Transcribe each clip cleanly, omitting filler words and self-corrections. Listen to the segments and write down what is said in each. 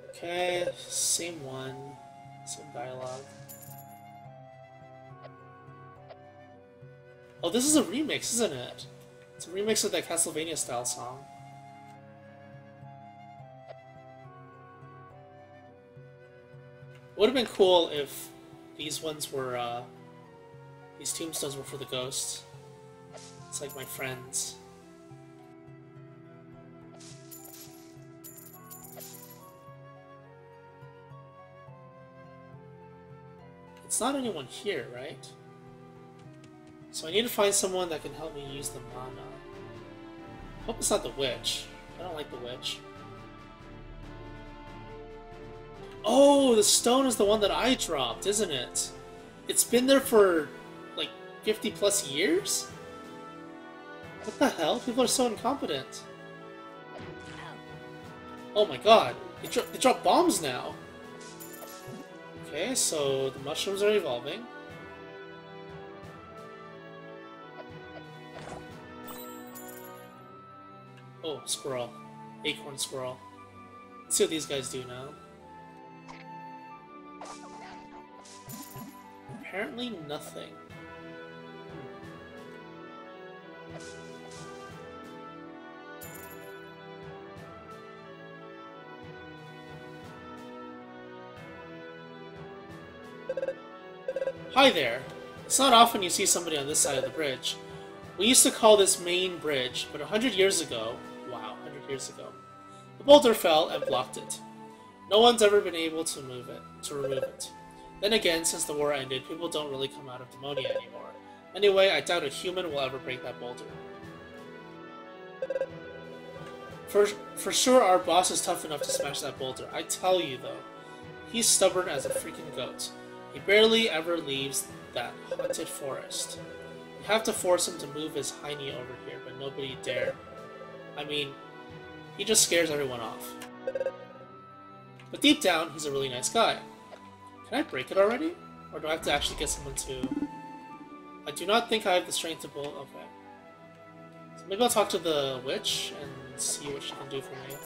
Okay, same one. Same dialogue. Oh, this is a remix, isn't it? It's a remix of that Castlevania style song. It would have been cool if these ones were, these tombstones were for the ghosts. It's like my friends. It's not anyone here, right? So I need to find someone that can help me use the mana. Hope it's not the witch. I don't like the witch. Oh, the stone is the one that I dropped, isn't it? It's been there for, like, 50 plus years? What the hell? People are so incompetent. Oh my god. They drop bombs now. Okay, so the mushrooms are evolving. Oh, squirrel. Acorn squirrel. Let's see what these guys do now. Apparently nothing. Hi there. It's not often you see somebody on this side of the bridge. We used to call this main bridge, but 100 years ago, wow, 100 years ago, the boulder fell and blocked it. No one's ever been able to remove it. Then again, since the war ended, people don't really come out of pneumonia anymore. Anyway, I doubt a human will ever break that boulder. For sure, our boss is tough enough to smash that boulder. I tell you, though, he's stubborn as a freaking goat. He barely ever leaves that haunted forest. You have to force him to move his hiney over here, but nobody dare. I mean, he just scares everyone off. But deep down, he's a really nice guy. Can I break it already? Or do I have to actually get someone to... I do not think I have the strength to pull... Okay. So maybe I'll talk to the witch and see what she can do for me.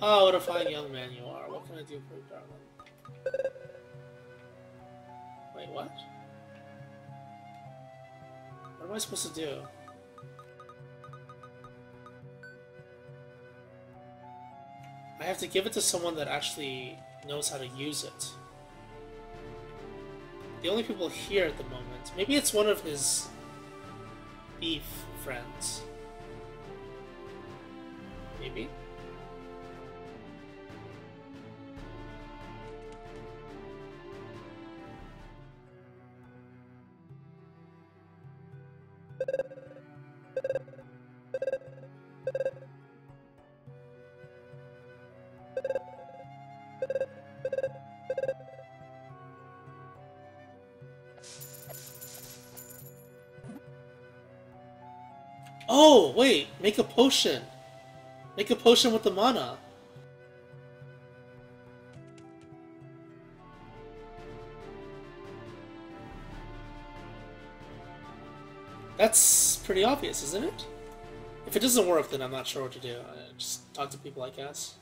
Oh, what a fine young man you are. What can I do for you, darling? Wait, what? What am I supposed to do? I have to give it to someone that actually knows how to use it. The only people here at the moment... Maybe it's one of his thief friends. Maybe? Oh, wait! Make a potion! Make a potion with the mana! That's pretty obvious, isn't it? If it doesn't work, then I'm not sure what to do. I just talk to people, I guess.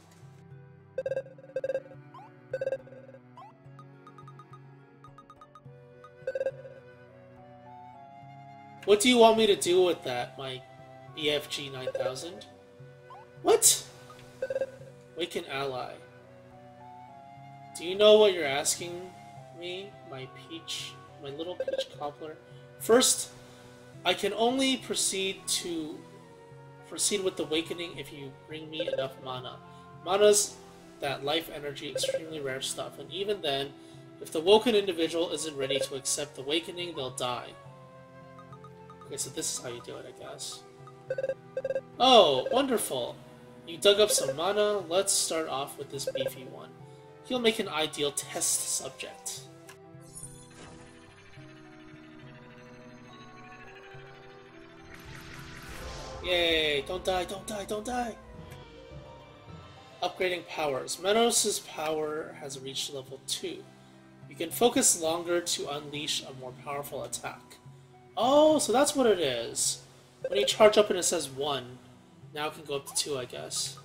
What do you want me to do with that, my BFG 9000? What? Wake an ally. Do you know what you're asking me, my little peach cobbler? First, I can only proceed with the awakening if you bring me enough mana. Mana's that life energy, extremely rare stuff, and even then, if the woken individual isn't ready to accept the awakening, they'll die. Okay, so this is how you do it, I guess. Oh, wonderful! You dug up some mana. Let's start off with this beefy one. He'll make an ideal test subject. Yay! Don't die, don't die, don't die! Upgrading powers. Menos' power has reached level 2. You can focus longer to unleash a more powerful attack. Oh, so that's what it is. When you charge up and it says 1, now it can go up to 2, I guess.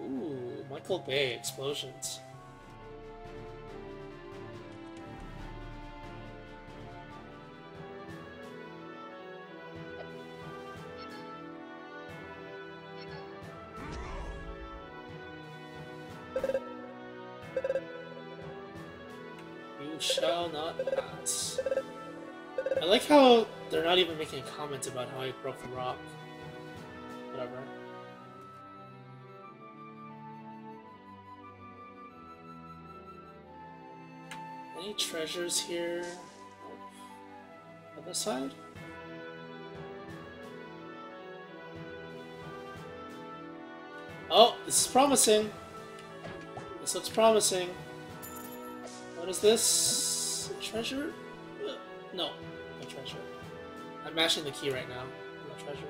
Ooh, Michael Bay, explosions. You shall not pass. I like how they're not even making a comment about how he broke the rock. Whatever. Any treasures here? Other side? Oh, this is promising. This looks promising. What is this? Treasure? No, no treasure. I'm mashing the key right now. No treasure.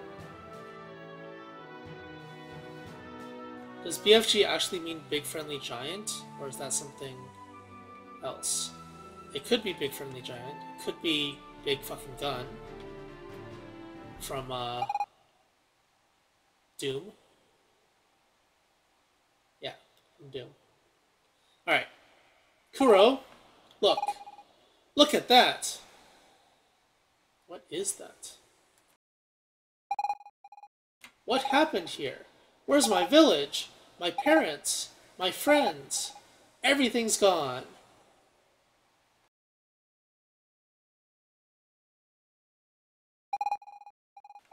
Does BFG actually mean Big Friendly Giant? Or is that something else? It could be Big Friendly Giant. It could be Big Fucking Gun. From, Doom. Yeah, from Doom. Alright. Kuro, look. Look at that! What is that? What happened here? Where's my village? My parents? My friends? Everything's gone.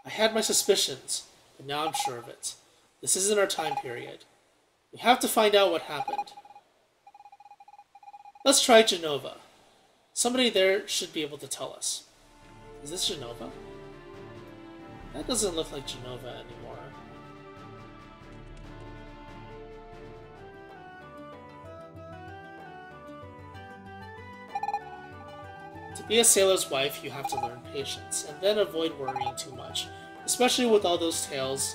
I had my suspicions, but now I'm sure of it. This isn't our time period. We have to find out what happened. Let's try Genova. Somebody there should be able to tell us. Is this Genova? That doesn't look like Genova anymore. To be a sailor's wife, you have to learn patience, and then avoid worrying too much, especially with all those tales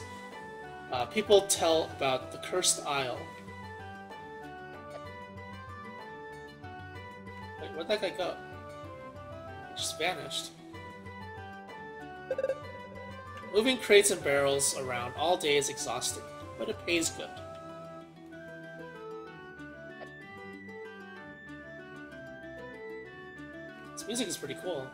people tell about the Cursed Isle. Wait, where'd that guy go? He just vanished. Moving crates and barrels around all day is exhausting, but it pays good. This music is pretty cool.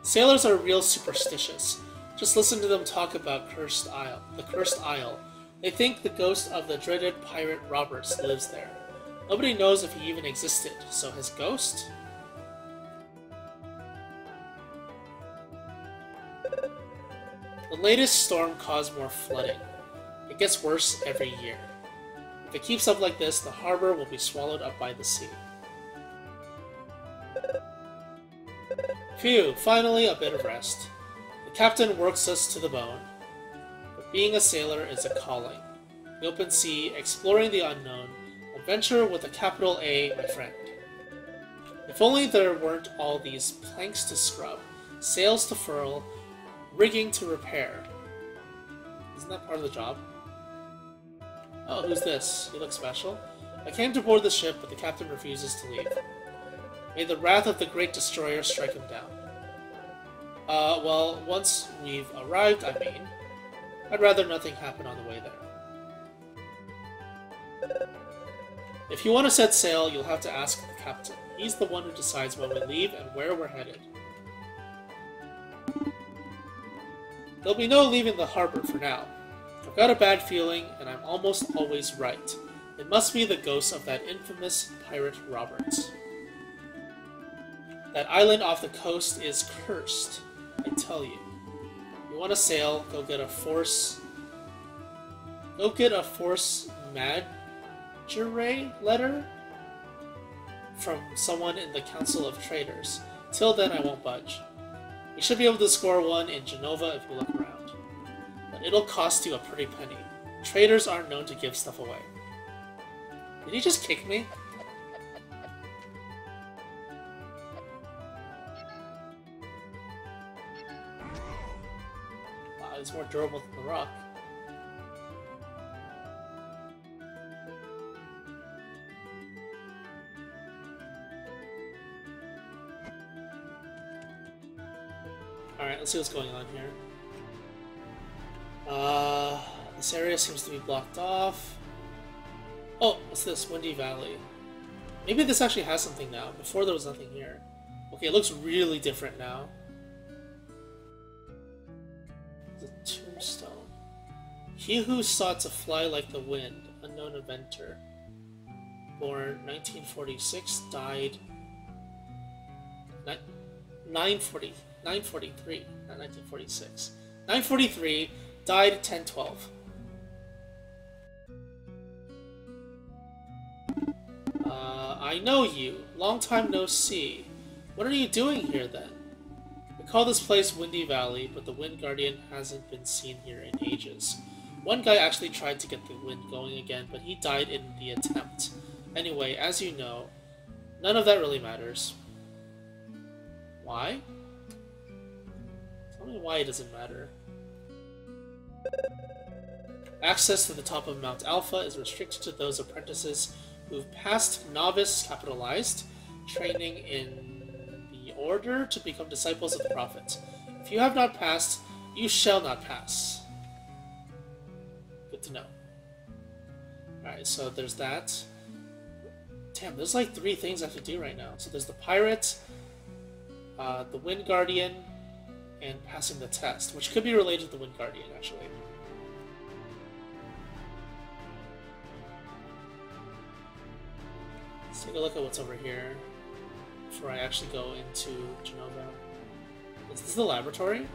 Sailors are real superstitious. Just listen to them talk about the Cursed Isle. They think the ghost of the dreaded pirate Roberts lives there. Nobody knows if he even existed, so his ghost? The latest storm caused more flooding. It gets worse every year. If it keeps up like this, the harbor will be swallowed up by the sea. Phew, finally a bit of rest. The captain works us to the bone. But being a sailor is a calling. The open sea, exploring the unknown, adventure with a capital A, my friend. If only there weren't all these planks to scrub, sails to furl, rigging to repair. Isn't that part of the job? Oh, who's this? You look special. I came to board the ship, but the captain refuses to leave. May the wrath of the great destroyer strike him down. Well, once we've arrived, I mean. I'd rather nothing happen on the way there. If you want to set sail, you'll have to ask the captain. He's the one who decides when we leave and where we're headed. There'll be no leaving the harbor for now. I've got a bad feeling, and I'm almost always right. It must be the ghost of that infamous pirate Roberts. That island off the coast is cursed, I tell you. You want to sail, go get a force majeure letter from someone in the Council of Traders. Till then, I won't budge. You should be able to score one in Genova if you look around. But it'll cost you a pretty penny. Traders aren't known to give stuff away. Did he just kick me? It's more durable than the rock. Alright, let's see what's going on here. This area seems to be blocked off. Oh, what's this? Windy Valley. Maybe this actually has something now. Before there was nothing here. Okay, it looks really different now. The tombstone. He who sought to fly like the wind, unknown inventor. Born 1946, died 943, not 1946. 943, died 1012. I know you. Long time no see. What are you doing here then? We call this place Windy Valley, but the Wind Guardian hasn't been seen here in ages. One guy actually tried to get the wind going again, but he died in the attempt. Anyway, as you know, none of that really matters. Why? Tell me why it doesn't matter. Access to the top of Mount Alpha is restricted to those apprentices who've passed novice capitalized training in the order to become disciples of the Prophet. If you have not passed, you shall not pass. Good to know. Alright, so there's that. Damn, there's like 3 things I have to do right now. So there's the pirate, the Wind Guardian, and passing the test, which could be related to the Wind Guardian, actually. Let's take a look at what's over here before I actually go into Genova. Is this the laboratory?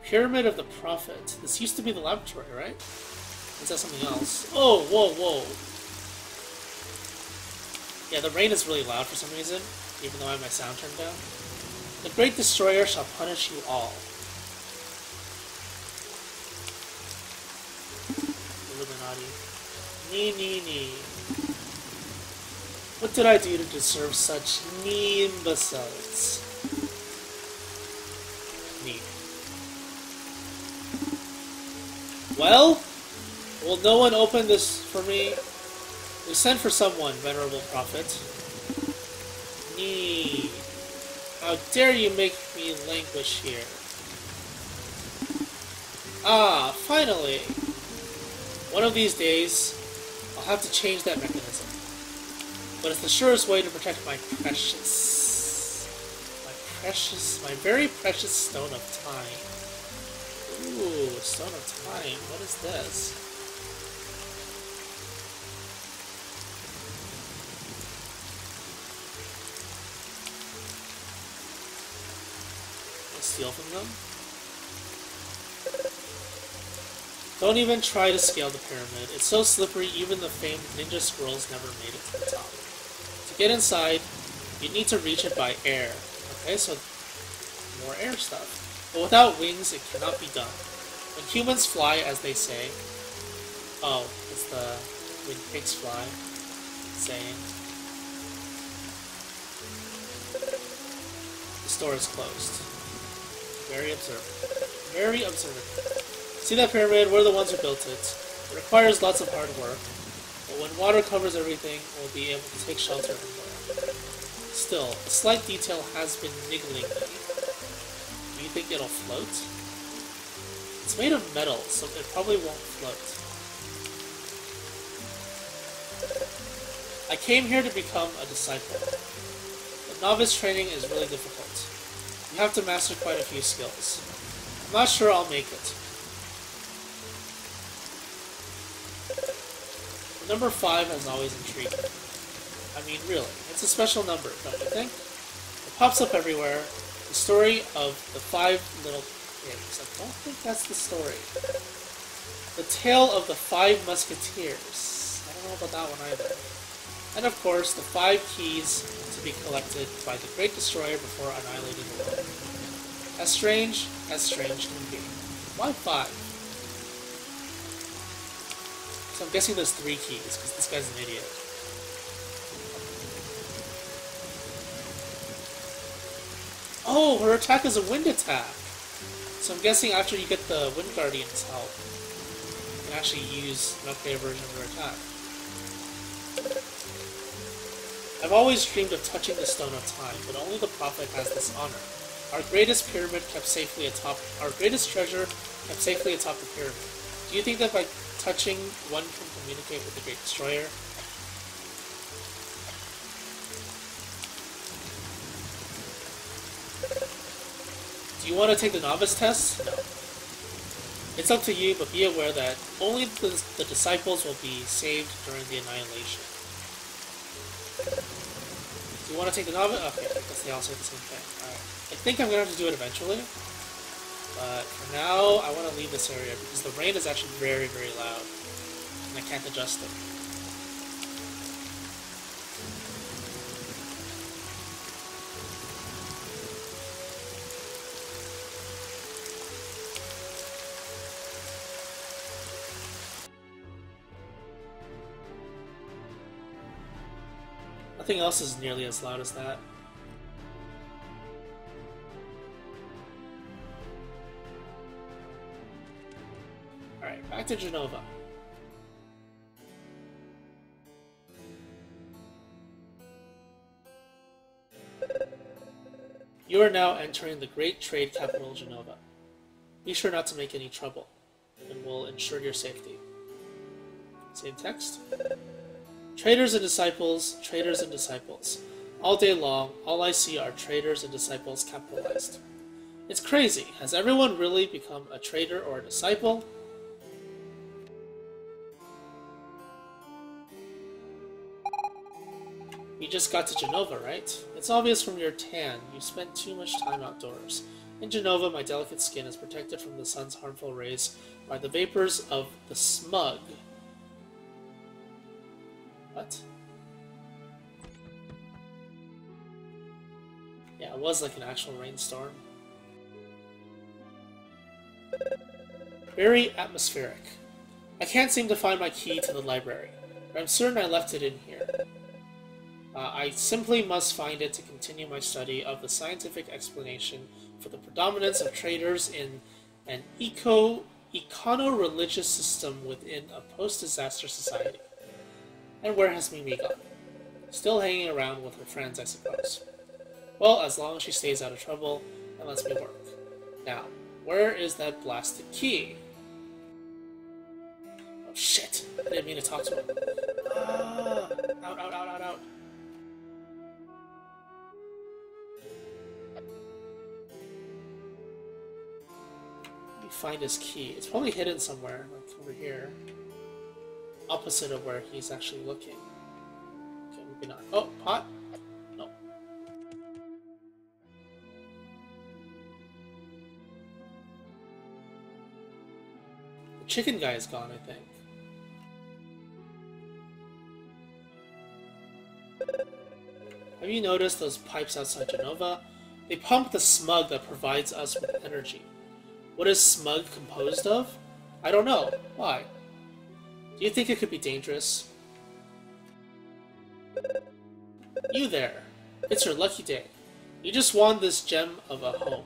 Pyramid of the Prophet. This used to be the laboratory, right? Is that something else? Oh, whoa, whoa. Yeah, the rain is really loud for some reason, even though I have my sound turned down. The Great Destroyer shall punish you all. Illuminati. Nee. What did I do to deserve such imbeciles? Nee. Well, will no one open this for me? We sent for someone, Venerable Prophet. Nee. How dare you make me languish here? Ah, finally! One of these days, I'll have to change that mechanism. But it's the surest way to protect my very precious Stone of Time. Ooh, Stone of Time. What is this? Steal from them? Don't even try to scale the pyramid. It's so slippery even the famed ninja squirrels never made it to the top. To get inside, you need to reach it by air. Okay, so more air stuff. But without wings, it cannot be done. When humans fly, as they say... Oh, it's the when pigs fly saying. The store is closed. Very observant. Very observant. See that pyramid? We're the ones who built it. It requires lots of hard work, but when water covers everything, we'll be able to take shelter from there. Still, a slight detail has been niggling me. Do you think it'll float? It's made of metal, so it probably won't float. I came here to become a disciple. But novice training is really difficult. You have to master quite a few skills. I'm not sure I'll make it. The number 5 has always intrigued me. I mean, really, it's a special number, don't you think? It pops up everywhere. The story of the 5 little pigs. I don't think that's the story. The tale of the 5 musketeers. I don't know about that one either. And of course, the 5 keys to be collected by the Great Destroyer before annihilating the world. As strange can be. Why 5? So I'm guessing there's 3 keys, because this guy's an idiot. Oh, her attack is a wind attack! So I'm guessing after you get the Wind Guardian's help, you can actually use an upgraded version of your attack. I've always dreamed of touching the Stone of Time, but only the Prophet has this honor. Our greatest pyramid kept safely atop. Our greatest treasure kept safely atop the pyramid. Do you think that by touching one can communicate with the Great Destroyer? Do you want to take the novice test? No. It's up to you, but be aware that only the disciples will be saved during the annihilation. Do you want to take the novice? Okay, I guess they all say the same thing. Alright. I think I'm going to have to do it eventually. But for now, I want to leave this area because the rain is actually very, very loud. And I can't adjust it. Nothing else is nearly as loud as that. Alright, back to Genova. You are now entering the great trade capital, Genova. Be sure not to make any trouble, and we'll ensure your safety. Same text. Traders and disciples, traders and disciples. All day long, all I see are traders and disciples capitalized. It's crazy. Has everyone really become a trader or a disciple? You just got to Genova, right? It's obvious from your tan. You spent too much time outdoors. In Genova, my delicate skin is protected from the sun's harmful rays by the vapors of the smug. What? Yeah, it was like an actual rainstorm. Very atmospheric. I can't seem to find my key to the library, but I'm certain I left it in here. I simply must find it to continue my study of the scientific explanation for the predominance of traders in an econo-religious system within a post-disaster society. And where has Mimi gone? Still hanging around with her friends, I suppose. Well, as long as she stays out of trouble, and lets me work. Now, where is that blasted key? Oh shit! I didn't mean to talk to him. Ah! Out, out, out, out, out. Let me find his key. It's probably hidden somewhere, like over here. Opposite of where he's actually looking. Okay, maybe not. Oh, pot? No. The chicken guy is gone, I think. Have you noticed those pipes outside Genova? They pump the smug that provides us with energy. What is smug composed of? I don't know. Why? Do you think it could be dangerous? You there. It's your lucky day. You just won this gem of a home.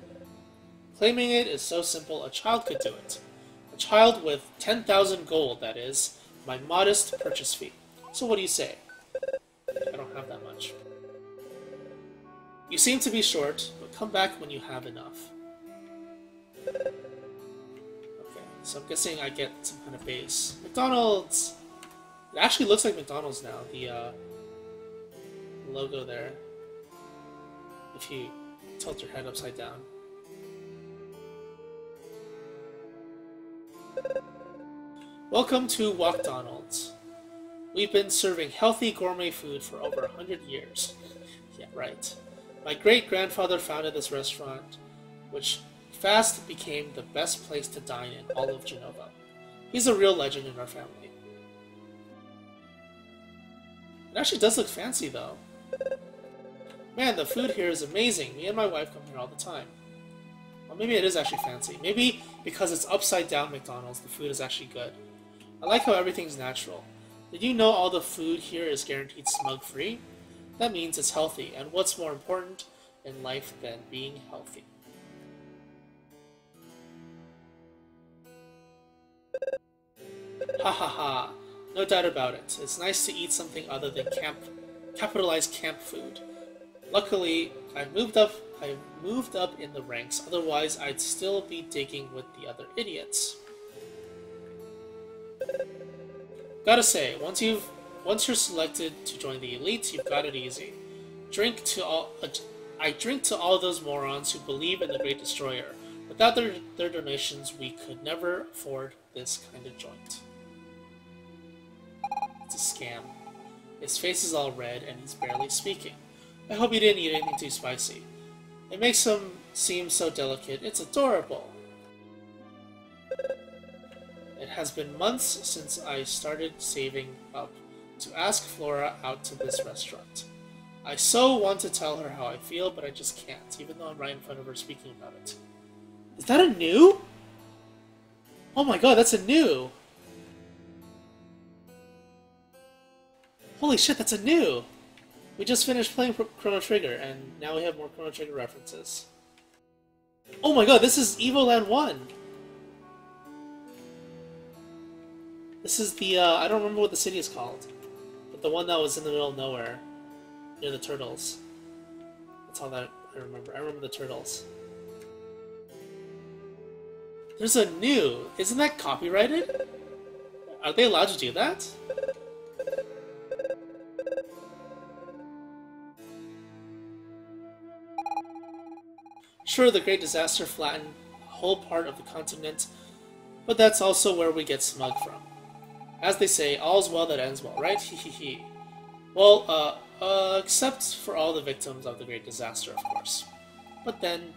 Claiming it is so simple, a child could do it. A child with 10,000 gold, that is. My modest purchase fee. So what do you say? I don't have that much. You seem to be short, but come back when you have enough. So I'm guessing I get some kind of base. McDonald's! It actually looks like McDonald's now, the logo there. If you tilt your head upside down. Welcome to McDonald's. We've been serving healthy gourmet food for over 100 years. Yeah, right. My great-grandfather founded this restaurant, which fast became the best place to dine in all of Genova. He's a real legend in our family. It actually does look fancy, though. Man, the food here is amazing. Me and my wife come here all the time. Well, maybe it is actually fancy. Maybe because it's upside-down McDonald's, the food is actually good. I like how everything's natural. Did you know all the food here is guaranteed smug-free? That means it's healthy, and what's more important in life than being healthy? Ha ha ha. No doubt about it. It's nice to eat something other than capitalized camp food. Luckily, I moved up in the ranks, otherwise I'd still be digging with the other idiots. Gotta say, once you're selected to join the elite, you've got it easy. I drink to all those morons who believe in the Great Destroyer. Without their donations, we could never afford this kind of joint. It's a scam. His face is all red and he's barely speaking. I hope he didn't eat anything too spicy. It makes him seem so delicate. It's adorable. It has been months since I started saving up to ask Flora out to this restaurant. I so want to tell her how I feel, but I just can't, even though I'm right in front of her speaking about it. Is that a new? Oh my god, that's a new! Holy shit, that's a new! We just finished playing Chrono Trigger, and now we have more Chrono Trigger references. Oh my god, this is Evoland 1! This is the, I don't remember what the city is called, but the one that was in the middle of nowhere, near the turtles. That's all that I remember. I remember the turtles. There's a new! Isn't that copyrighted? Are they allowed to do that? Sure, the Great Disaster flattened a whole part of the continent, but that's also where we get Smug from. As they say, all's well that ends well, right? Hee. Well, except for all the victims of the Great Disaster, of course. But then,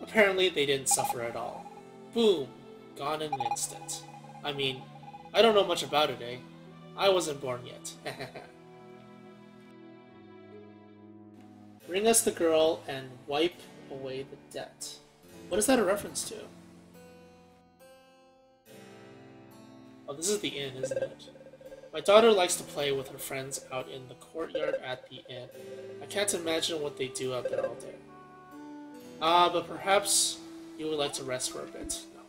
apparently they didn't suffer at all. Boom! Gone in an instant. I mean, I don't know much about it, eh? I wasn't born yet. Bring us the girl and wipe away the debt. What is that a reference to? Oh, this is the inn, isn't it? My daughter likes to play with her friends out in the courtyard at the inn. I can't imagine what they do out there all day. But perhaps you would like to rest for a bit. No.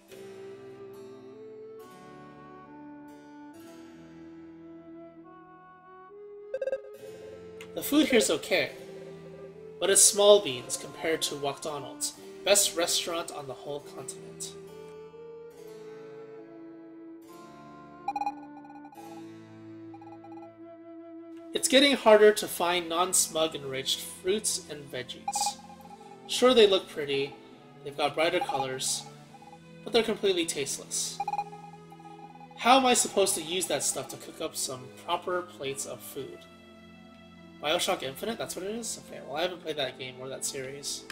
The food here's okay, but it's small beans compared to McDonald's. Best restaurant on the whole continent. It's getting harder to find non-smug enriched fruits and veggies. Sure, they look pretty, they've got brighter colors, but they're completely tasteless. How am I supposed to use that stuff to cook up some proper plates of food? BioShock Infinite? That's what it is? Okay, well I haven't played that game or that series.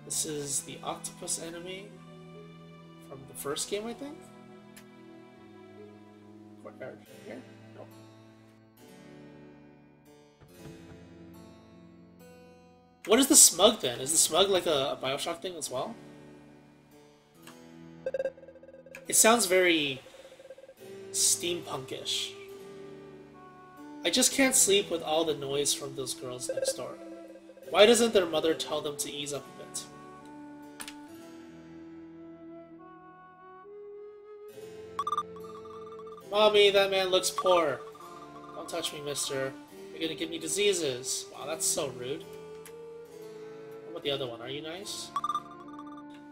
This is the octopus enemy from the first game, I think? Courtyard here? Nope. What is the Smug then? Is the Smug like a BioShock thing as well? It sounds very steampunkish. I just can't sleep with all the noise from those girls next door. Why doesn't their mother tell them to ease up a bit? Mommy, that man looks poor. Don't touch me, mister. You're gonna give me diseases. Wow, that's so rude. How about the other one? Are you nice?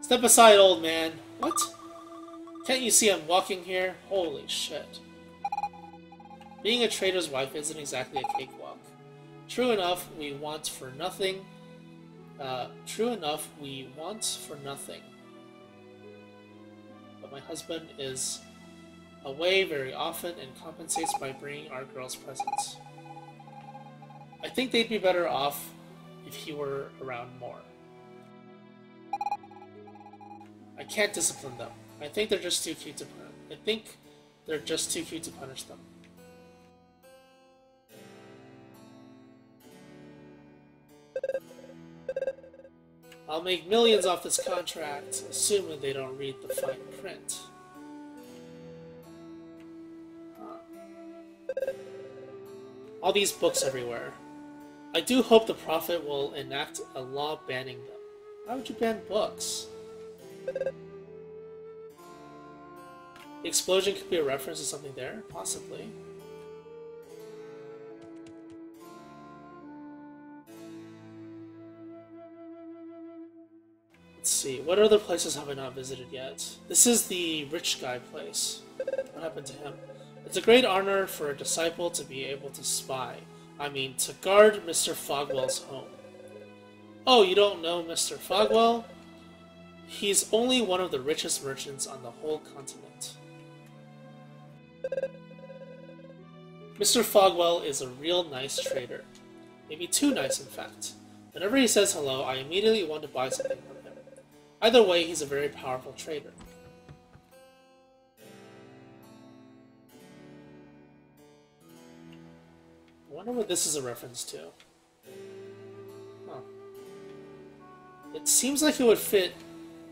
Step aside, old man. What? Can't you see I'm walking here? Holy shit. Being a trader's wife isn't exactly a cakewalk. True enough, we want for nothing. But my husband is away very often and compensates by bringing our girls presents. I think they'd be better off if he were around more. I can't discipline them. I think they're just too cute to punish them. I'll make millions off this contract, assuming they don't read the fine print. All these books everywhere. I do hope the Prophet will enact a law banning them. Why would you ban books? The explosion could be a reference to something there? Possibly. Let's see, what other places have I not visited yet? This is the rich guy place. What happened to him? It's a great honor for a disciple to be able to to guard Mr. Fogwell's home. Oh, you don't know Mr. Fogwell? He's only one of the richest merchants on the whole continent. Mr. Fogwell is a real nice trader. Maybe too nice, in fact. Whenever he says hello, I immediately want to buy something from him. Either way, he's a very powerful trader. I wonder what this is a reference to. Huh. It seems like it would fit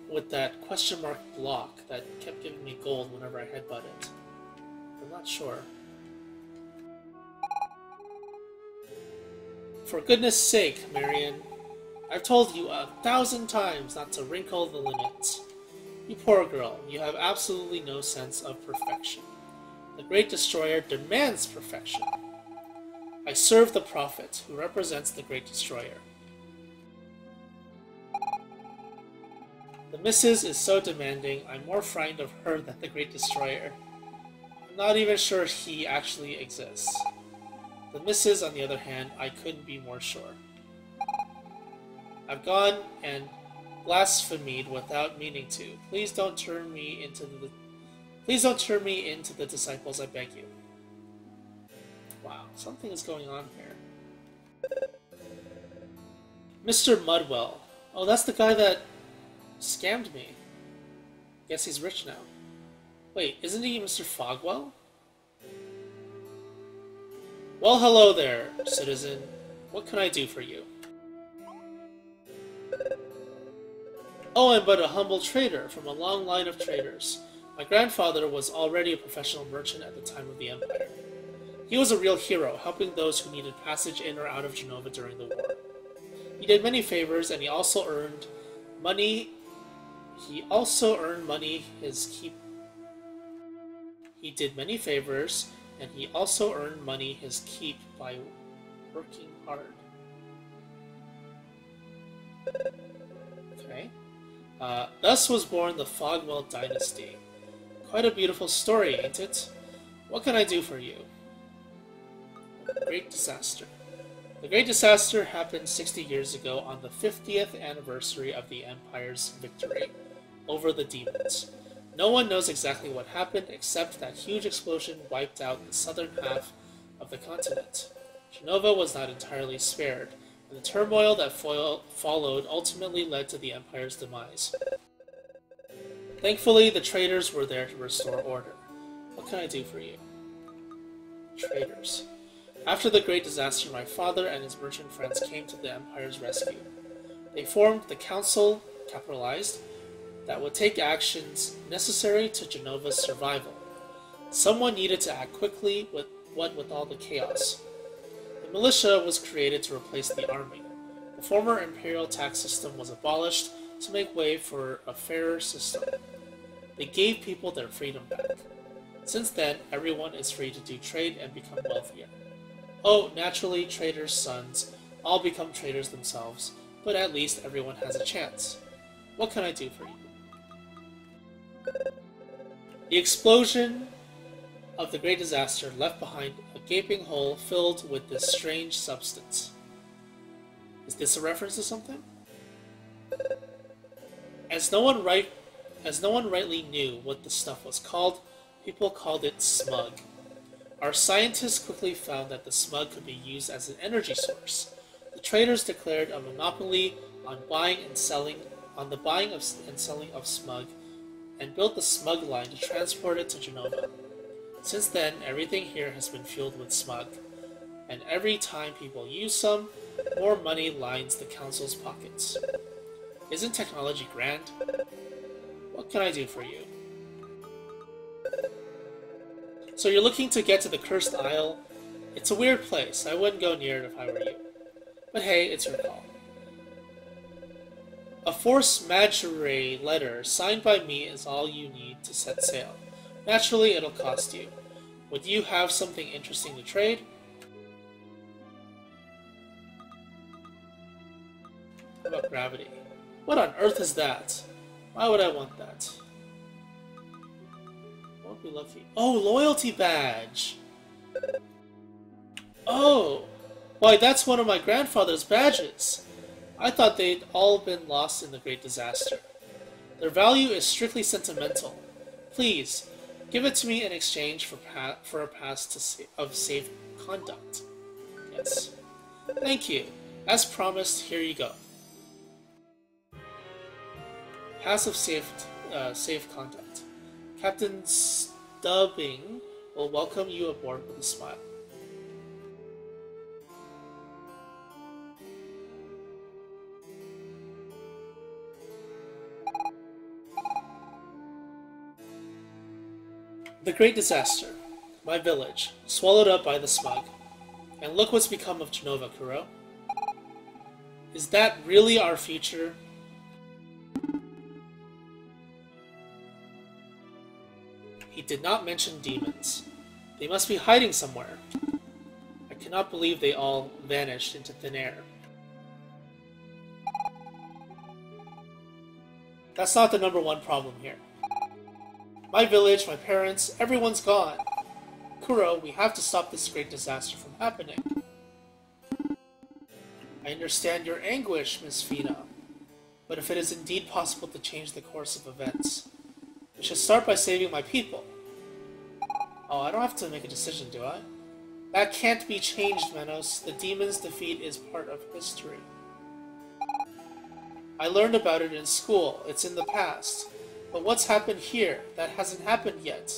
with that question mark block that kept giving me gold whenever I headbutt it. I'm not sure. For goodness sake, Marion, I've told you 1,000 times not to wrinkle the linens. You poor girl, you have absolutely no sense of perfection. The Great Destroyer demands perfection. I serve the Prophet, who represents the Great Destroyer. The Missus is so demanding, I'm more frightened of her than the Great Destroyer. I'm not even sure he actually exists. The Missus, on the other hand, I couldn't be more sure. I've gone and blasphemed without meaning to. Please don't turn me into the disciples, I beg you. Wow, something is going on here. Mr. Mudwell. Oh, that's the guy that scammed me. Guess he's rich now. Wait, isn't he Mr. Fogwell? Well, hello there, citizen. What can I do for you? Oh, I'm but a humble trader from a long line of traders. My grandfather was already a professional merchant at the time of the Empire. He was a real hero, helping those who needed passage in or out of Genova during the war. He did many favors, and he also earned money. He did many favors, and he also earned money his keep by working hard. Okay. Thus was born the Fogwell dynasty. Quite a beautiful story, ain't it? What can I do for you? Great disaster. The Great Disaster happened 60 years ago on the 50th anniversary of the Empire's victory over the demons. No one knows exactly what happened, except that huge explosion wiped out the southern half of the continent. Genova was not entirely spared, and the turmoil that followed ultimately led to the Empire's demise. Thankfully, the traders were there to restore order. What can I do for you? Traders. After the Great Disaster, my father and his merchant friends came to the Empire's rescue. They formed the Council, capitalized, that would take actions necessary to Genova's survival. Someone needed to act quickly with all the chaos. The militia was created to replace the army. The former imperial tax system was abolished to make way for a fairer system. They gave people their freedom back. Since then, everyone is free to do trade and become wealthier. Oh, naturally, traders' sons all become traders themselves, but at least everyone has a chance. What can I do for you? The explosion of the Great Disaster left behind a gaping hole filled with this strange substance. Is this a reference to something? As no one rightly knew what the stuff was called, people called it smug. Our scientists quickly found that the smug could be used as an energy source. The traders declared a monopoly on buying and selling of smug, and built the smug line to transport it to Genova. Since then, everything here has been filled with smug, and every time people use some, more money lines the council's pockets. Isn't technology grand? What can I do for you? So you're looking to get to the Cursed Isle? It's a weird place. I wouldn't go near it if I were you. But hey, it's your call. A force majeure letter signed by me is all you need to set sail. Naturally, it'll cost you. Would you have something interesting to trade? How about gravity? What on earth is that? Why would I want that? Won't be lucky. Oh, loyalty badge! Oh! Why, that's one of my grandfather's badges! I thought they'd all been lost in the Great Disaster. Their value is strictly sentimental. Please, give it to me in exchange for a pass of safe conduct. Yes. Thank you. As promised, here you go. Pass of safe conduct. Captain Stubbing will welcome you aboard with a smile. The Great Disaster. My village, swallowed up by the Smug. And look what's become of Genova, Kuro. Is that really our future? He did not mention demons. They must be hiding somewhere. I cannot believe they all vanished into thin air. That's not the #1 problem here. My village, my parents, everyone's gone. Kuro, we have to stop this great disaster from happening. I understand your anguish, Miss Fina, but if it is indeed possible to change the course of events, we should start by saving my people. Oh, I don't have to make a decision, do I? That can't be changed, Menos. The demon's defeat is part of history. I learned about it in school. It's in the past. But what's happened here? That hasn't happened yet.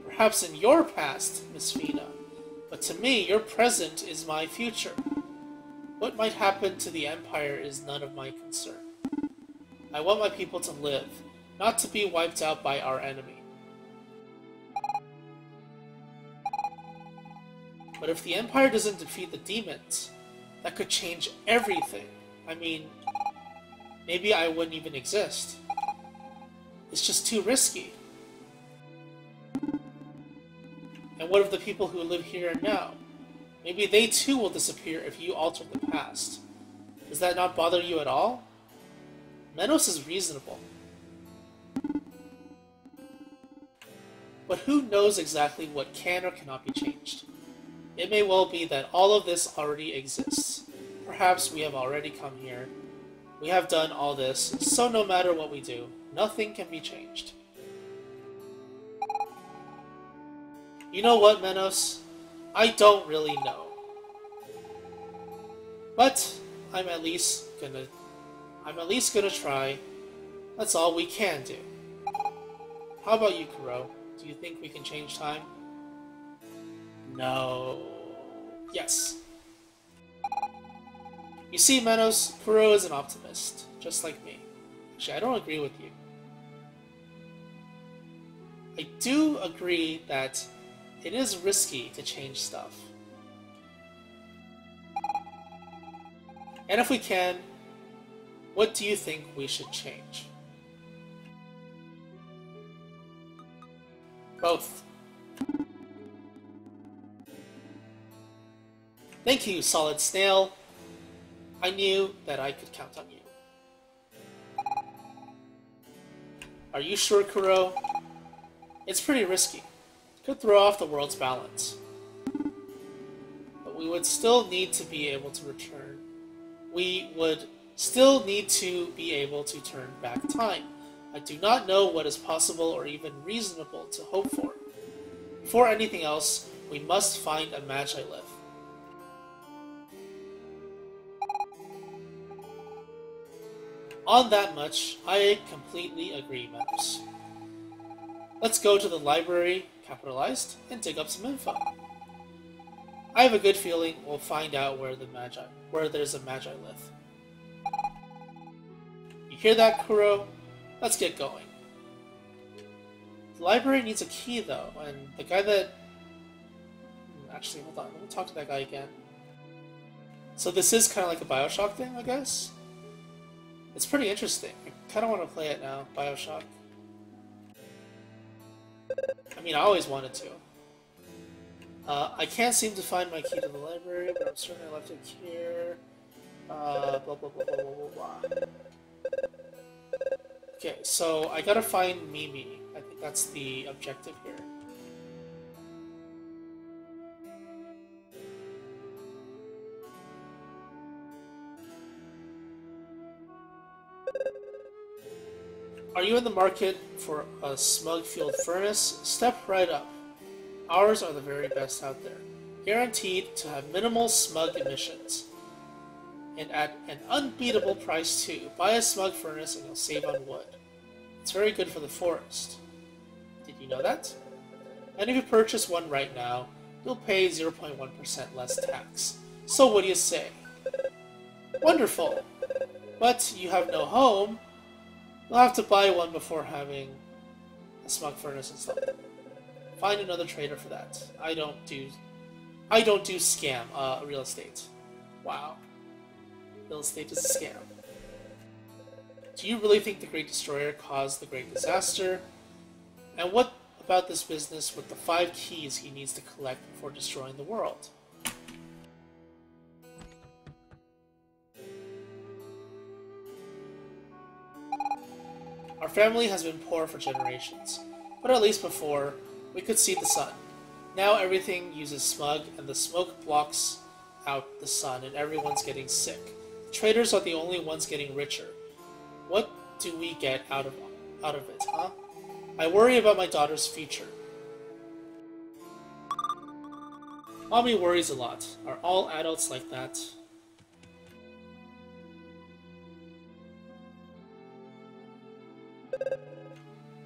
Perhaps in your past, Miss Fina, but to me, your present is my future. What might happen to the Empire is none of my concern. I want my people to live, not to be wiped out by our enemy. But if the Empire doesn't defeat the demons, that could change everything. I mean, maybe I wouldn't even exist. It's just too risky. And what of the people who live here and now? Maybe they too will disappear if you alter the past. Does that not bother you at all? Menos is reasonable. But who knows exactly what can or cannot be changed? It may well be that all of this already exists. Perhaps we have already come here. We have done all this, so no matter what we do, nothing can be changed. You know what, Menos? I don't really know. But I'm at least gonna try. That's all we can do. How about you, Kuro? Do you think we can change time? No. Yes. You see, Menos, Kuro is an optimist, just like me. Actually, I don't agree with you. I do agree that it is risky to change stuff. And if we can, what do you think we should change? Both. Thank you, Solid Snail. I knew that I could count on you. Are you sure, Kuro? It's pretty risky. Could throw off the world's balance. But we would still need to be able to return. We would still need to be able to turn back time. I do not know what is possible or even reasonable to hope for. Before anything else, we must find a Magilith. On that much, I completely agree, Menos. Let's go to the library, capitalized, and dig up some info. I have a good feeling we'll find out where there's a Magilith. You hear that, Kuro? Let's get going. The library needs a key, though, and the guy that... Actually, hold on, let me talk to that guy again. So this is kind of like a Bioshock thing, I guess? It's pretty interesting. I kind of want to play it now, Bioshock. I mean, I always wanted to. I can't seem to find my key to the library, but I'm certain I left it here. Blah, blah, blah, blah, blah, blah, blah. Okay, so I gotta find Mimi. I think that's the objective here. Are you in the market for a smug-fueled furnace? Step right up. Ours are the very best out there. Guaranteed to have minimal smug emissions. And at an unbeatable price too. Buy a smug furnace and you'll save on wood. It's very good for the forest. Did you know that? And if you purchase one right now, you'll pay 0.1% less tax. So what do you say? Wonderful! But you have no home. You'll have to buy one before having a smug furnace installed. Find another trader for that. I don't do scam real estate. Wow. Real estate is a scam. Do you really think the Great Destroyer caused the Great Disaster? And what about this business with the 5 keys he needs to collect before destroying the world? Our family has been poor for generations, but at least before, we could see the sun. Now everything uses smug, and the smoke blocks out the sun, and everyone's getting sick. The traders are the only ones getting richer. What do we get out of it, huh? I worry about my daughter's future. Mommy worries a lot. Are all adults like that?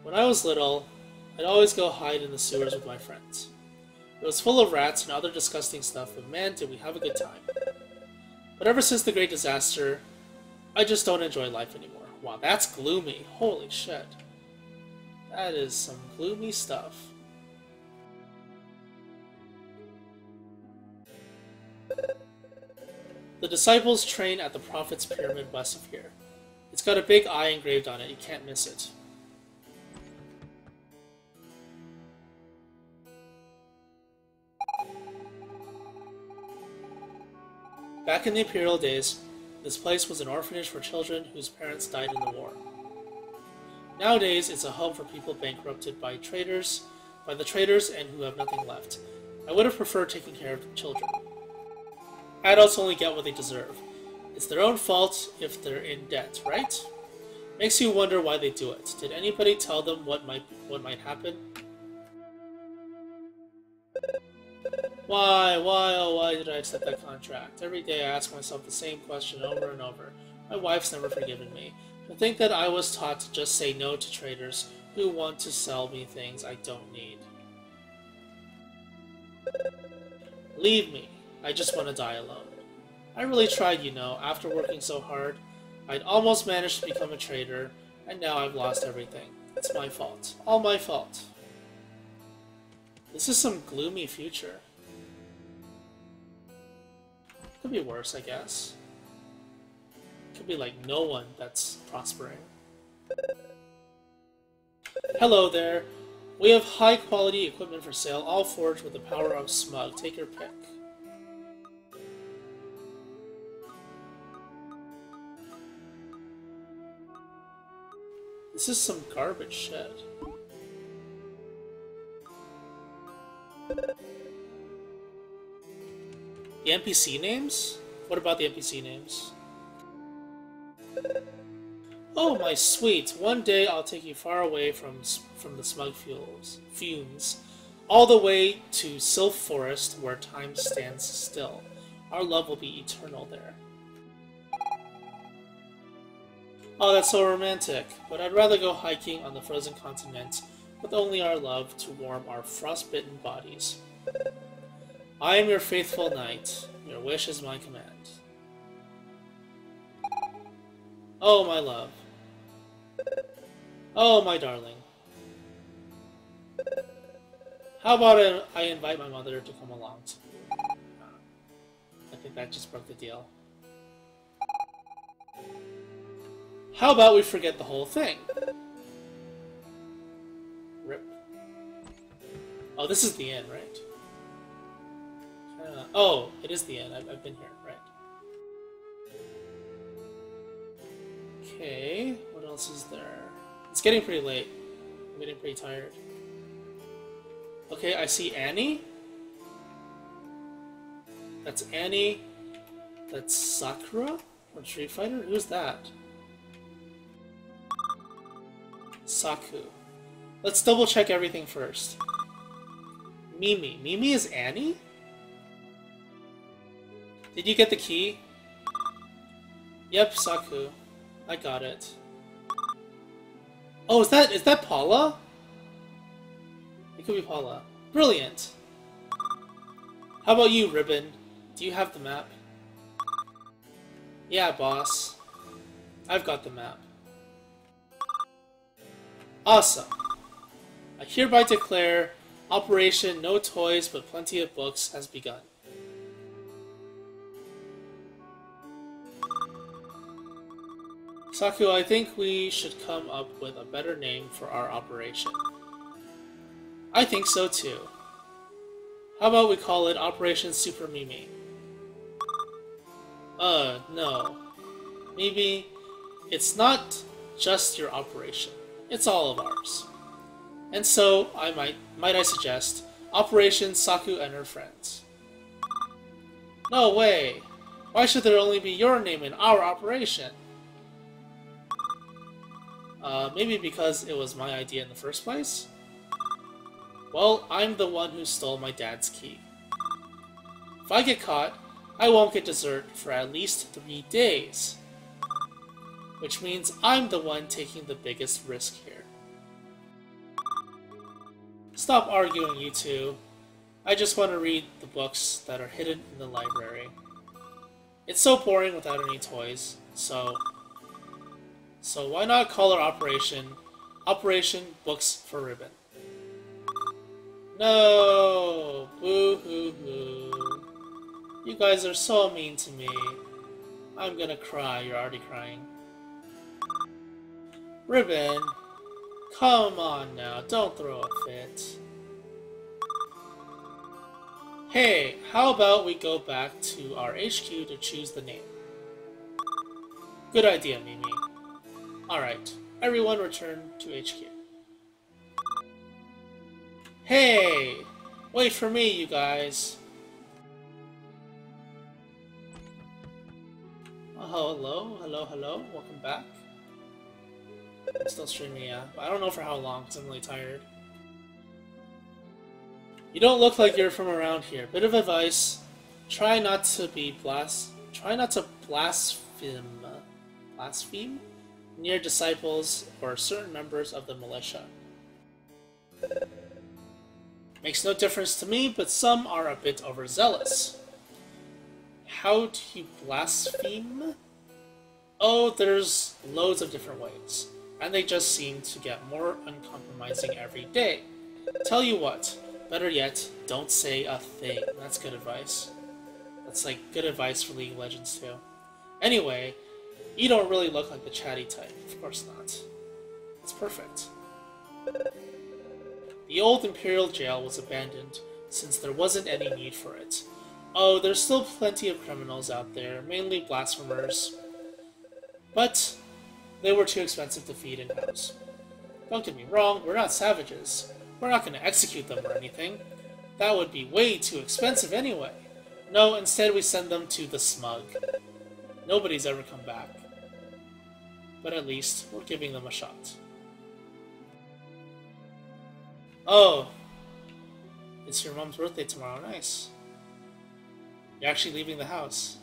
When I was little, I'd always go hide in the sewers with my friends. It was full of rats and other disgusting stuff, but man, did we have a good time. But ever since the Great Disaster, I just don't enjoy life anymore. Wow, that's gloomy. Holy shit. That is some gloomy stuff. The disciples train at the Prophet's Pyramid west of here. It's got a big eye engraved on it. You can't miss it. Back in the Imperial days, this place was an orphanage for children whose parents died in the war. Nowadays, it's a home for people bankrupted by the traders and who have nothing left. I would have preferred taking care of children. Adults only get what they deserve. It's their own fault if they're in debt, right? Makes you wonder why they do it. Did anybody tell them what might happen? Why did I accept that contract? Every day I ask myself the same question over and over. My wife's never forgiven me. To think that I was taught to just say no to traders who want to sell me things I don't need. Leave me. I just want to die alone. I really tried, you know. After working so hard, I'd almost managed to become a trader, and now I've lost everything. It's my fault. All my fault. This is some gloomy future. Could be worse, I guess. Could be like no one that's prospering. Hello there. We have high quality equipment for sale, all forged with the power of Smug. Take your pick. This is some garbage shit. The NPC names? What about the NPC names? Oh, my sweet. One day I'll take you far away from the smug fumes, all the way to Sylph Forest where time stands still. Our love will be eternal there. Oh, that's so romantic. But I'd rather go hiking on the frozen continent with only our love to warm our frostbitten bodies. I am your faithful knight. Your wish is my command. Oh, my love. Oh, my darling. How about I invite my mother to come along too? I think that just broke the deal. How about we forget the whole thing? Rip. Oh, this is the end, right? Oh, it is the end. I've been here, right? Okay, what else is there? It's getting pretty late. I'm getting pretty tired. Okay, I see Annie. That's Annie. That's Sakura from Street Fighter? Who's that? Saku. Let's double check everything first. Mimi. Mimi is Annie? Did you get the key? Yep, Saku. I got it. Oh, is that Paula? It could be Paula. Brilliant. How about you, Ribbon? Do you have the map? Yeah, boss. I've got the map. Awesome. I hereby declare Operation No Toys But Plenty of Books has begun. Saku, I think we should come up with a better name for our operation. I think so too. How about we call it Operation Super Mimi? No. Maybe it's not just your operation. It's all of ours. And so, might I suggest, Operation Saku and her friends. No way! Why should there only be your name in our operation? Maybe because it was my idea in the first place? Well, I'm the one who stole my dad's key. If I get caught, I won't get dessert for at least 3 days. Which means I'm the one taking the biggest risk here. Stop arguing, you two. I just want to read the books that are hidden in the library. It's so boring without any toys, so why not call our operation Operation Books for Ribbon? No! Boo-hoo-hoo. You guys are so mean to me. I'm gonna cry. You're already crying. Ribbon, come on now. Don't throw a fit. Hey, how about we go back to our HQ to choose the name? Good idea, Mimi. Alright, everyone return to HQ. Hey! Wait for me, you guys. Oh, hello, welcome back. I'm still streaming, yeah. But I don't know for how long, because I'm really tired. You don't look like you're from around here. Bit of advice, try not to blaspheme near disciples or certain members of the militia. Makes no difference to me, but some are a bit overzealous. How do you blaspheme? Oh, there's loads of different ways, and they just seem to get more uncompromising every day. Tell you what, better yet, don't say a thing. That's good advice. That's like good advice for League of Legends too. Anyway, you don't really look like the chatty type. Of course not. It's perfect. The old Imperial jail was abandoned since there wasn't any need for it. Oh, there's still plenty of criminals out there, mainly blasphemers. But they were too expensive to feed and house. Don't get me wrong, we're not savages. We're not going to execute them or anything. That would be way too expensive anyway. No, instead we send them to the Smug. Nobody's ever come back. But at least we're giving them a shot. Oh, it's your mom's birthday tomorrow. Nice. You're actually leaving the house.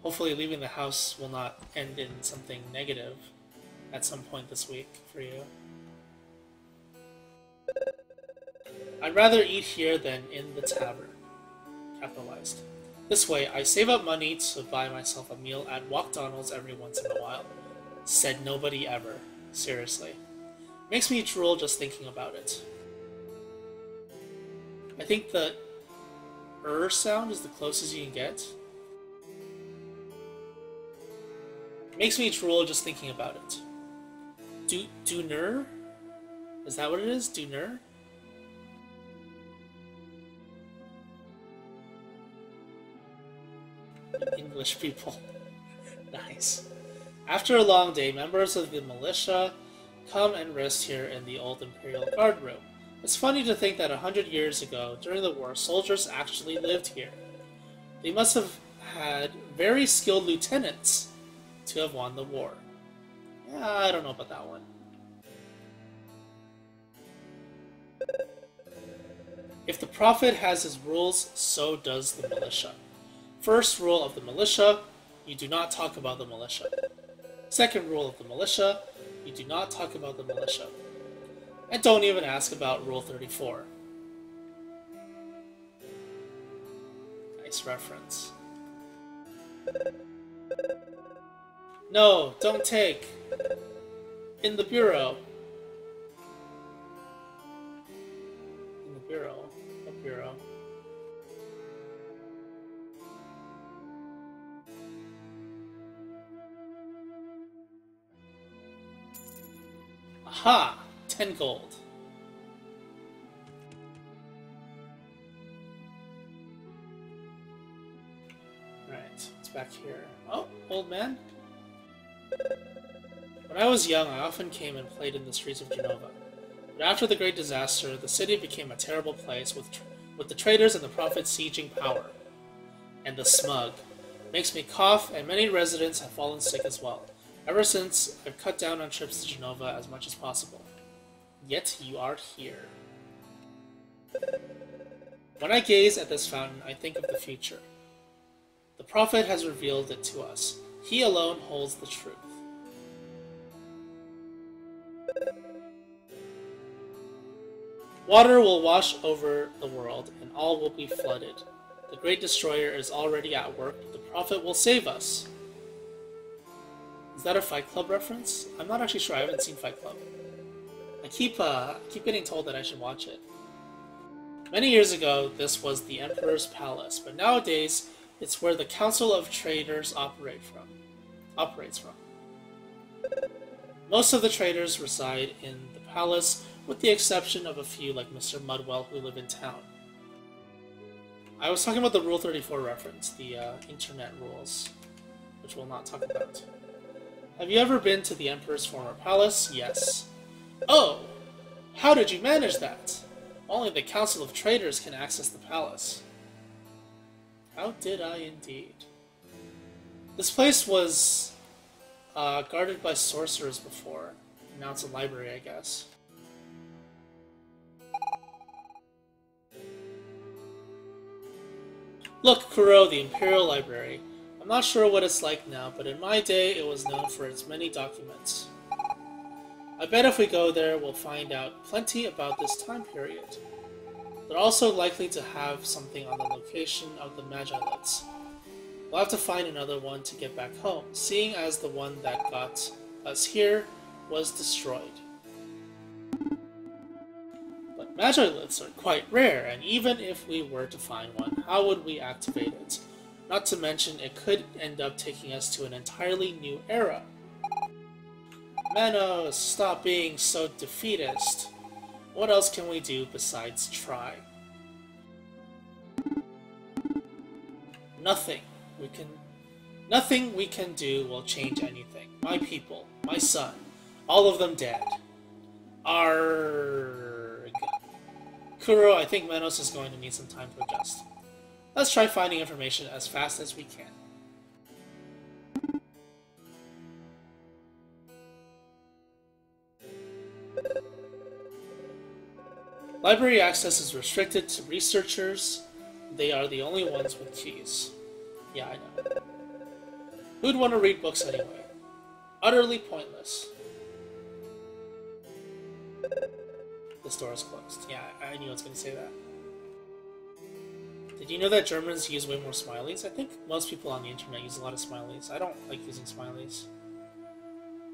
Hopefully leaving the house will not end in something negative at some point this week for you. I'd rather eat here than in the tavern. Capitalized. This way, I save up money to buy myself a meal at McDonald's every once in a while. Said nobody ever. Seriously. Makes me drool just thinking about it. I think the sound is the closest you can get. Makes me drool just thinking about it. Duner? Is that what it is? Duner? English people. Nice. After a long day, members of the militia come and rest here in the old Imperial Guard room. It's funny to think that 100 years ago, during the war, soldiers actually lived here. They must have had very skilled lieutenants to have won the war. Yeah, I don't know about that one. If the Prophet has his rules, so does the militia. First rule of the militia, you do not talk about the militia. Second rule of the militia, you do not talk about the militia. And don't even ask about Rule 34. Nice reference. No, don't take. In the bureau. In the bureau. What bureau? Aha! 10 gold. Right, it's back here. Oh, old man? When I was young, I often came and played in the streets of Genova. But after the Great Disaster, the city became a terrible place with the traders and the Prophet sieging power. And the smug. Makes me cough, and many residents have fallen sick as well. Ever since, I've cut down on trips to Genova as much as possible. Yet you are here. When I gaze at this fountain, I think of the future. The Prophet has revealed it to us. He alone holds the truth. Water will wash over the world, and all will be flooded. The great destroyer is already at work. The Prophet will save us. Is that a Fight Club reference? I'm not actually sure. I haven't seen Fight Club. I keep getting told that I should watch it. Many years ago, this was the Emperor's Palace, but nowadays, it's where the Council of Traders operates from. Most of the traders reside in the palace, with the exception of a few like Mr. Mudwell who live in town. I was talking about the Rule 34 reference, the internet rules, which we'll not talk about. Have you ever been to the Emperor's former palace? Yes. Oh! How did you manage that? Only the Council of Traders can access the palace. How did I indeed? This place was guarded by sorcerers before. Now it's a library, I guess. Look, Kuro, the Imperial Library. I'm not sure what it's like now, but in my day it was known for its many documents. I bet if we go there, we'll find out plenty about this time period. They're also likely to have something on the location of the Magilets. We'll have to find another one to get back home, seeing as the one that got us here was destroyed. But Magilets are quite rare, and even if we were to find one, how would we activate it? Not to mention, it could end up taking us to an entirely new era. Manos, stop being so defeatist. What else can we do besides try? Nothing we can do will change anything. My people, my son, all of them dead. Arrgh. Kuro, I think Manos is going to need some time to adjust. Let's try finding information as fast as we can. Library access is restricted to researchers. They are the only ones with keys. Yeah, I know. Who'd want to read books anyway? Utterly pointless. This door is closed. Yeah, I knew I was going to say that. Did you know that Germans use way more smileys? I think most people on the internet use a lot of smileys. I don't like using smileys.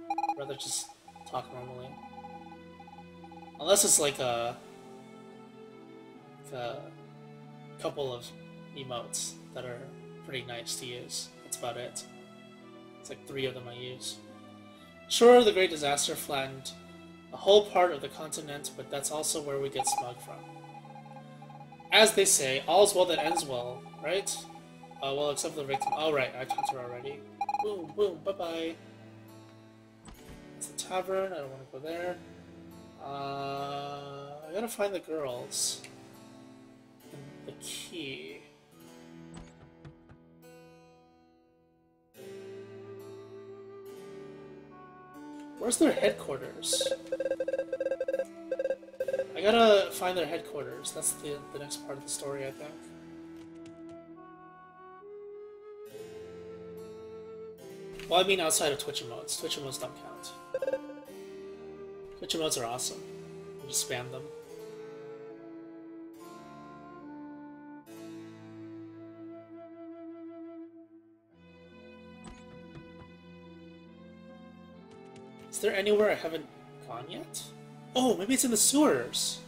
I'd rather just talk normally. Unless it's like a couple of emotes that are pretty nice to use. That's about it. It's like 3 of them I use. Sure, the Great Disaster flattened a whole part of the continent, but that's also where we get Smug from. As they say, all's well that ends well, right? Well, except for the victim. Oh, right, I talked to her already. Boom, boom, bye-bye. It's the tavern, I don't want to go there. I gotta find the girls. And the key. Where's their headquarters? I gotta find their headquarters. That's the next part of the story, I think. Well, I mean outside of Twitch emotes. Twitch emotes don't count. Twitch emotes are awesome. You just spam them. Is there anywhere I haven't gone yet? Oh, maybe it's in the sewers!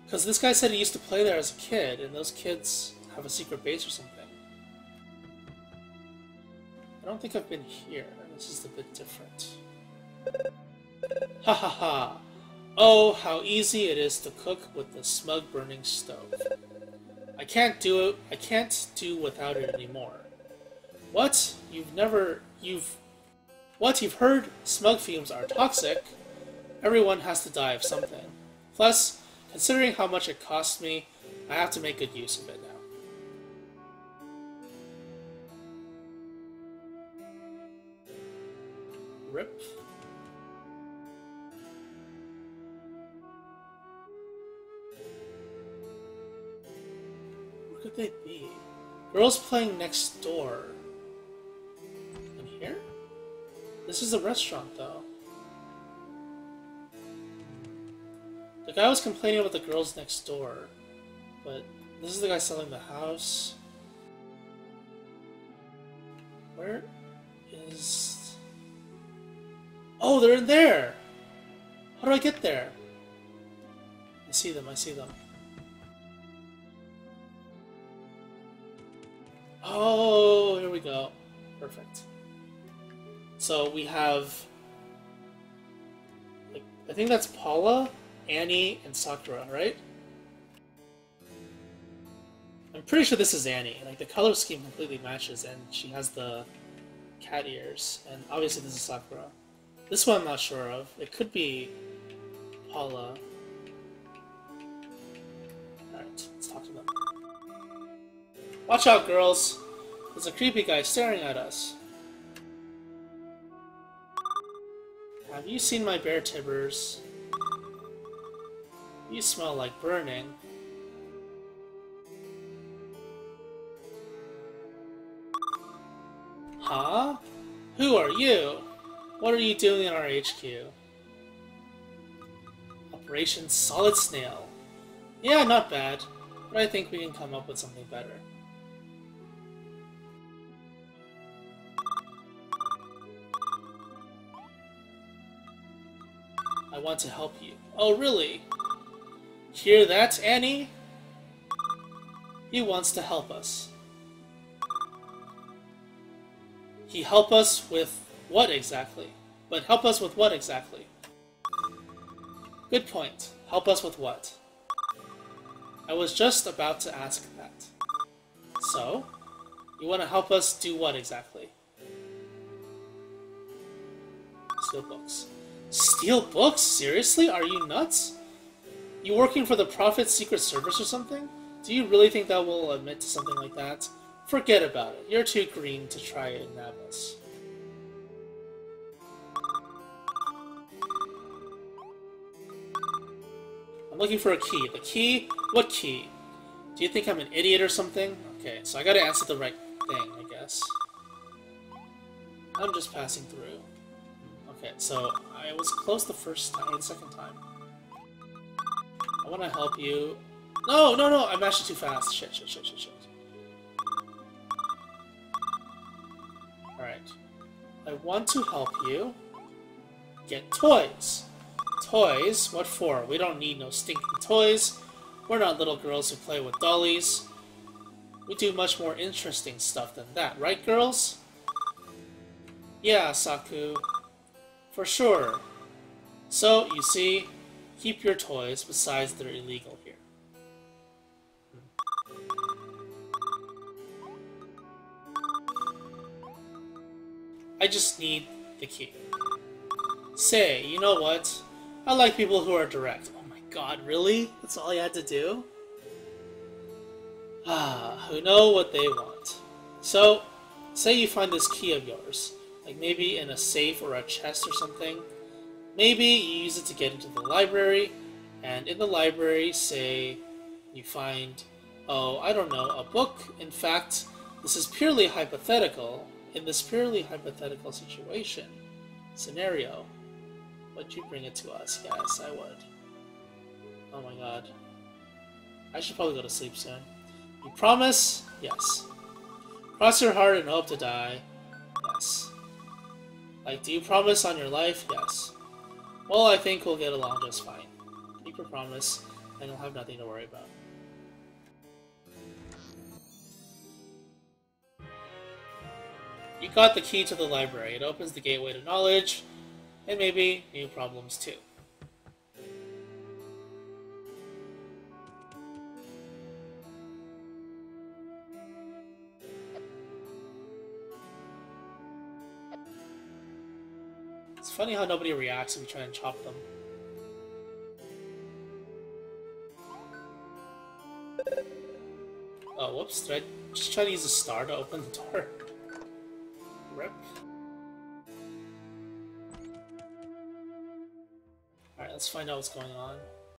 Because this guy said he used to play there as a kid, and those kids have a secret base or something. I don't think I've been here. This is a bit different. Ha ha ha! Oh, how easy it is to cook with the smug burning stove. I can't do without it anymore. What? You've heard smug fumes are toxic? Everyone has to die of something. Plus, considering how much it costs me, I have to make good use of it now. Rip. Where could they be? Girls playing next door. In here? This is a restaurant, though. The guy was complaining about the girls next door, but this is the guy selling the house. Where is... Oh, they're in there! How do I get there? I see them, I see them. Oh, here we go. Perfect. So we have... I think that's Paula, Annie, and Sakura, right? I'm pretty sure this is Annie. Like, the color scheme completely matches, and she has the cat ears. And obviously this is Sakura. This one I'm not sure of. It could be Paula. Alright, let's talk to them. Watch out, girls! There's a creepy guy staring at us. Have you seen my bear tibbers? You smell like burning. Huh? Who are you? What are you doing in our HQ? Operation Solid Snail. Yeah, not bad, but I think we can come up with something better. I want to help you. Oh, really? Hear that, Annie? He wants to help us. He help us with what exactly? But help us with what exactly? Good point. Help us with what? I was just about to ask that. So? You want to help us do what exactly? Steal books. Steal books? Seriously? Are you nuts? You working for the Prophet's Secret Service or something? Do you really think that we'll admit to something like that? Forget about it. You're too green to try and nab us. I'm looking for a key. The key? What key? Do you think I'm an idiot or something? Okay, so I gotta answer the right thing, I guess. I'm just passing through. Okay, so I was close the first time, or the second time. I want to help you. No, no, no! I mashed it too fast. Shit, shit, shit, shit, shit. Alright. I want to help you get toys. Toys? What for? We don't need no stinking toys. We're not little girls who play with dollies. We do much more interesting stuff than that, right, girls? Yeah, Saku. For sure. So, you see, keep your toys, besides they're illegal here. I just need the key. Say, you know what? I like people who are direct. Oh my god, really? That's all you had to do? Who know what they want. So, say you find this key of yours, like maybe in a safe or a chest or something. Maybe you use it to get into the library, and in the library, say, you find, oh, I don't know, a book. In fact, this is purely hypothetical. In this purely hypothetical scenario, would you bring it to us? Yes, I would. Oh my god. I should probably go to sleep soon. You promise? Yes. Cross your heart and hope to die? Yes. Like, do you promise on your life? Yes. Well, I think we'll get along just fine. Keep your promise, and you'll have nothing to worry about. You got the key to the library. It opens the gateway to knowledge, and maybe new problems too. It's funny how nobody reacts if you try and chop them. Oh, whoops. Did I just try to use a star to open the door? Rip. Alright, let's find out what's going on.